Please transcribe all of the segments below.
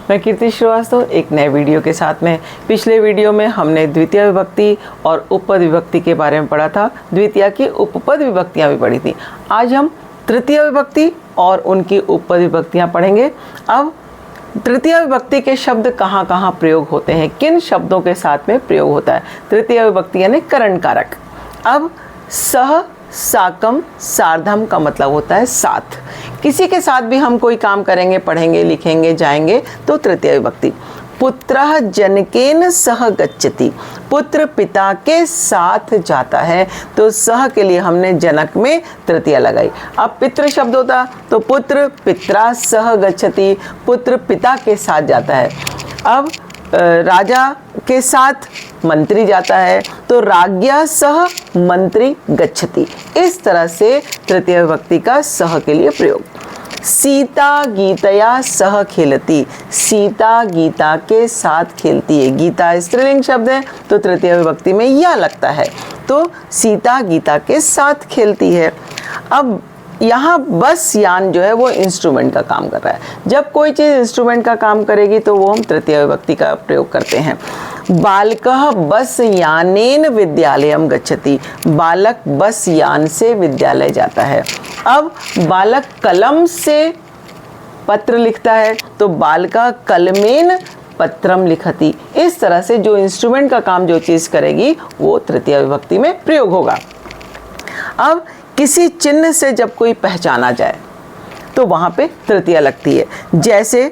मैं कीर्ति श्रीवास्तव एक नए वीडियो के साथ में। पिछले वीडियो में हमने द्वितीय विभक्ति और उपपद विभक्ति के बारे में पढ़ा था। द्वितीय की उपपद विभक्तियाँ भी पढ़ी थी। आज हम तृतीय विभक्ति और उनकी उपपद विभक्तियाँ पढ़ेंगे। अब तृतीय विभक्ति के शब्द कहाँ कहाँ प्रयोग होते हैं, किन शब्दों के साथ में प्रयोग होता है। तृतीय विभक्ति यानी करण कारक। अब सह, साकम, सार्धम का मतलब होता है साथ। किसी के साथ भी हम कोई काम करेंगे, पढ़ेंगे, लिखेंगे, जाएंगे तो तृतीय विभक्ति। पुत्रः जनकेन सह गच्छति, पुत्र पिता के साथ जाता है, तो सह के लिए हमने जनक में तृतीय लगाई। अब पितृ शब्द होता तो पुत्र पित्रा सह गच्छति, पुत्र पिता के साथ जाता है। अब राजा के साथ मंत्री जाता है तो राज्ञा सह मंत्री गच्छति। इस तरह से तृतीय विभक्ति का सह के लिए प्रयोग। सीता गीतया सह खेलती, सीता गीता के साथ खेलती है। गीता स्त्रीलिंग शब्द है तो तृतीय विभक्ति में या लगता है, तो सीता गीता के साथ खेलती है। अब यहाँ बस यान जो है वो इंस्ट्रूमेंट का काम कर रहा है। जब कोई चीज़ इंस्ट्रूमेंट का काम करेगी तो वो हम तृतीय विभक्ति का प्रयोग करते हैं। बालकः बस यानेन विद्यालयम गच्छति, बालक बस यान से विद्यालय जाता है। अब बालक कलम से पत्र लिखता है तो बालका कलमेन पत्रम लिखति। इस तरह से जो इंस्ट्रूमेंट का काम जो चीज़ करेगी वो तृतीय विभक्ति में प्रयोग होगा। अब किसी चिन्ह से जब कोई पहचाना जाए तो वहाँ पे तृतीय लगती है। जैसे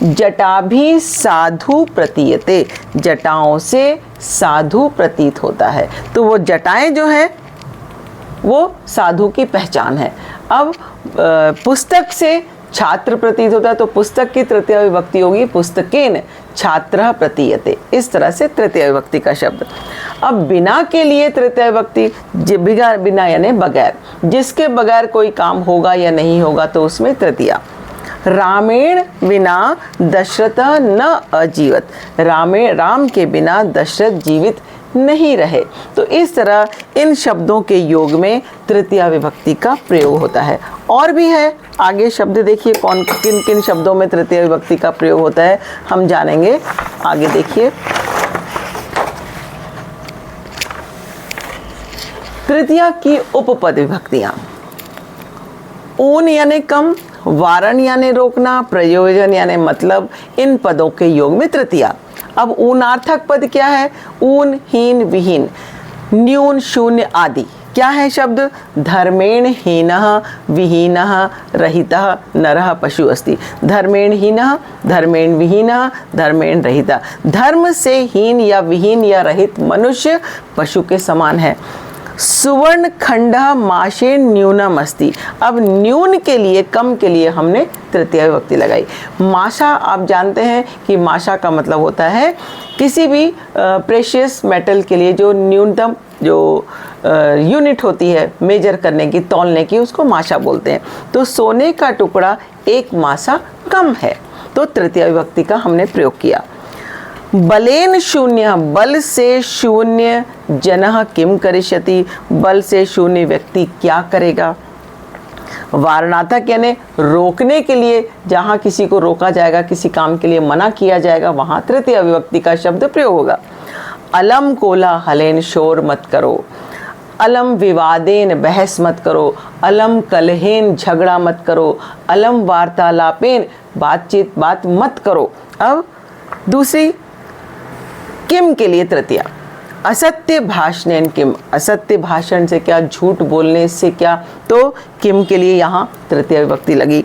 जटाभी साधु प्रतीयते, जटाओं से साधु प्रतीत होता है, तो वो जटाएं जो है वो साधु की पहचान है। अब पुस्तक से छात्र प्रतीत होता है तो पुस्तक की तृतीय विभक्ति होगी पुस्तकेन छात्रः प्रतीयते। इस तरह से तृतीय विभक्ति का शब्द। अब बिना के लिए तृतीय विभक्ति, बिना यानी बगैर, जिसके बगैर कोई काम होगा या नहीं होगा तो उसमें तृतीया। रामेण बिना दशरथ न अजीवत, राम के बिना दशरथ जीवित नहीं रहे। तो इस तरह इन शब्दों के योग में तृतीय विभक्ति का प्रयोग होता है। और भी है, आगे शब्द देखिए कौन किन किन शब्दों में तृतीय विभक्ति का प्रयोग होता है हम जानेंगे। आगे देखिए, तृतीया की उपपद विभक्तियां। ऊन यानी कम, वारण यानी रोकना, प्रयोजन यानी मतलब, इन पदों के योग में तृतीया। अब ऊनार्थक पद क्या है? ऊन, हीन, विहीन, न्यून, शून्य आदि। क्या है शब्द? धर्मेण हीनः विहीनः रहितः नरः पशु अस्ति। धर्मेण हीनः, धर्मेण विहीनः, धर्मेण रहितः। धर्म से हीन या विहीन या रहित मनुष्य पशु के समान है। सुवर्ण खंड माशे न्यूनम अस्ति। अब न्यून के लिए, कम के लिए हमने तृतीय विभक्ति लगाई। माशा, आप जानते हैं कि माशा का मतलब होता है किसी भी प्रेशियस मेटल के लिए जो न्यूनतम जो यूनिट होती है मेजर करने की, तौलने की, उसको माशा बोलते हैं। तो सोने का टुकड़ा एक माशा कम है, तो तृतीय विभक्ति का हमने प्रयोग किया। बलेन शून्य, बल से शून्य जनः किम करिष्यति, बल से शून्य व्यक्ति क्या करेगा। वारणार्थक यानी रोकने के लिए, जहाँ किसी को रोका जाएगा, किसी काम के लिए मना किया जाएगा, वहाँ तृतीय विभक्ति का शब्द प्रयोग होगा। अलम कोलाहलेन, शोर मत करो। अलम विवादेन, बहस मत करो। अलम कलहेन, झगड़ा मत करो। अलम वार्तालापेन, बात मत करो। अब दूसरी, किम के लिए तृतीया। असत्य भाषणेन किम, असत्य भाषण से क्या, झूठ बोलने से क्या, तो किम के लिए यहाँ तृतीय विभक्ति लगी।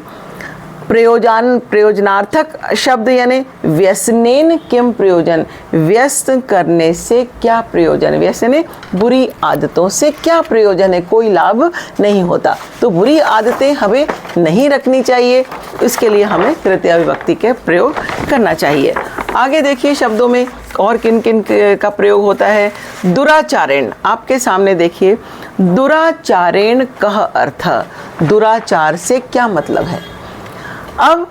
प्रयोजनार्थक शब्द यानी व्यसनेन किम प्रयोजन, व्यस्त करने से क्या प्रयोजन, व्यसन बुरी आदतों से क्या प्रयोजन है, कोई लाभ नहीं होता, तो बुरी आदतें हमें नहीं रखनी चाहिए, इसके लिए हमें तृतीय विभक्ति के प्रयोग करना चाहिए। आगे देखिए शब्दों में और किन किन का प्रयोग होता है। दुराचारेण, आपके सामने देखिए, दुराचारेण कह अर्थ, दुराचार से क्या मतलब है। अब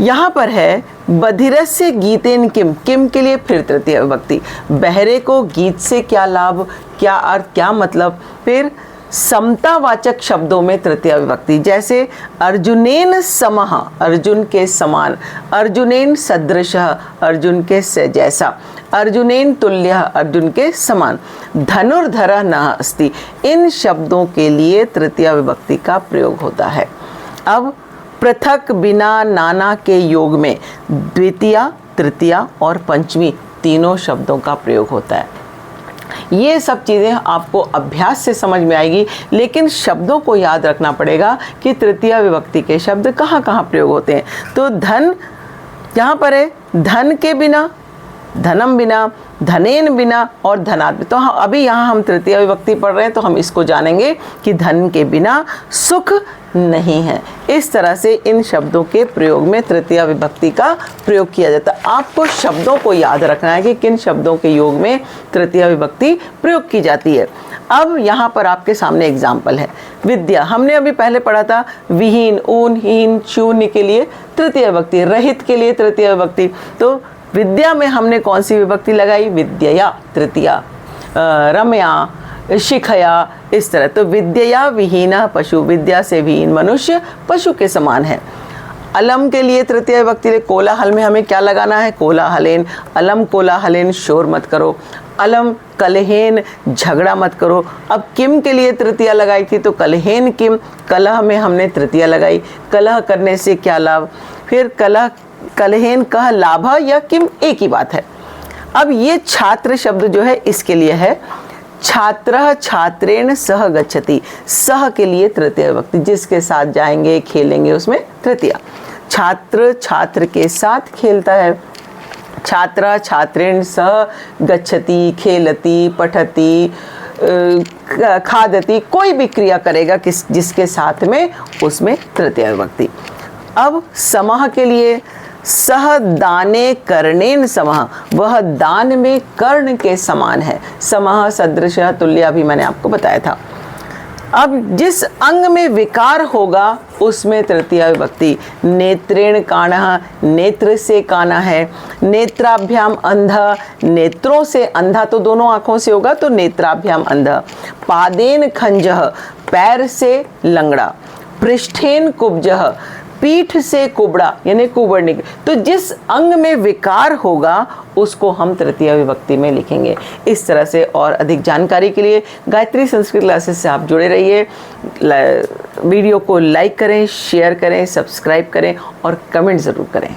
यहाँ पर है बधिरस्य गीतेन किम, किम के लिए फिर तृतीय विभक्ति। बहरे को गीत से क्या लाभ, क्या अर्थ, क्या मतलब। फिर समतावाचक शब्दों में तृतीया विभक्ति, जैसे अर्जुनेन समः, अर्जुन के समान, अर्जुनेन सदृशः, अर्जुन के से जैसा, अर्जुनेन तुल्यः, अर्जुन के समान, धनुर्धरः न अस्ति, इन शब्दों के लिए तृतीया विभक्ति का प्रयोग होता है। अब पृथक, बिना, नाना के योग में द्वितीया, तृतीया और पंचमी तीनों शब्दों का प्रयोग होता है। ये सब चीज़ें आपको अभ्यास से समझ में आएगी, लेकिन शब्दों को याद रखना पड़ेगा कि तृतीया विभक्ति के शब्द कहाँ कहाँ प्रयोग होते हैं। तो धन यहाँ पर है, धन के बिना, धनम बिना, धनेन बिना और धनात्। तो अभी यहाँ हम तृतीया विभक्ति पढ़ रहे हैं, तो हम इसको जानेंगे कि धन के बिना सुख नहीं है। इस तरह से इन शब्दों के प्रयोग में तृतीया विभक्ति का प्रयोग किया जाता है। आपको शब्दों को याद रखना है कि किन शब्दों के योग में तृतीया विभक्ति प्रयोग की जाती है। अब यहाँ पर आपके सामने एग्जाम्पल है। विद्या, हमने अभी पहले पढ़ा था विहीन, ऊन, हीन, शून्य के लिए तृतीया विभक्ति, रहित के लिए तृतीया विभक्ति। तो विद्या में हमने कौन सी विभक्ति लगाई? विद्यया तृतीया, रमया, शिखया, इस तरह। तो विद्यया विहीना पशु, विद्या से विहीन मनुष्य पशु के समान है। अलम के लिए तृतीया विभक्ति, कोलाहल में हमें क्या लगाना है? कोलाहलेन, अलम कोलाहलेन, शोर मत करो। अलम कलहेन, झगड़ा मत करो। अब किम के लिए तृतीया लगाई थी, तो कलहेन किम, कलह में हमने तृतीया लगाई। कलह करने से क्या लाभ? फिर कलह, कलहेन कह लाभ या किम, एक ही बात है। अब ये छात्र शब्द जो है इसके लिए है, छात्रः छात्रेण सह गच्छति, सह के लिए तृतीया विभक्ति, जिसके साथ जाएंगे खेलेंगे उसमें तृतीया। छात्र छात्र के साथ खेलता है, छात्रः छात्रेण सह गच्छति, खेलति, पठति, खादति, कोई भी क्रिया करेगा जिसके साथ में, उसमें तृतीया विभक्ति। अब समः के लिए, सह दाने कर्णेन समः, वह दान में कर्ण के समान है। समः, सदृश, तुल्य अभी मैंने आपको बताया था। अब जिस अंग में विकार होगा उसमें तृतीया विभक्ति। नेत्रेण काणः, नेत्र से काना है। नेत्राभ्याम अंधा, नेत्रों से अंधा तो दोनों आंखों से होगा, तो नेत्राभ्याम अंधा। पादेन खंजः, पैर से लंगड़ा। पृष्ठेन कुब्जः, पीठ से कुबड़ा यानी कुबड़ने। तो जिस अंग में विकार होगा उसको हम तृतीया विभक्ति में लिखेंगे। इस तरह से और अधिक जानकारी के लिए गायत्री संस्कृत क्लासेस से आप जुड़े रहिए। वीडियो को लाइक करें, शेयर करें, सब्सक्राइब करें और कमेंट ज़रूर करें।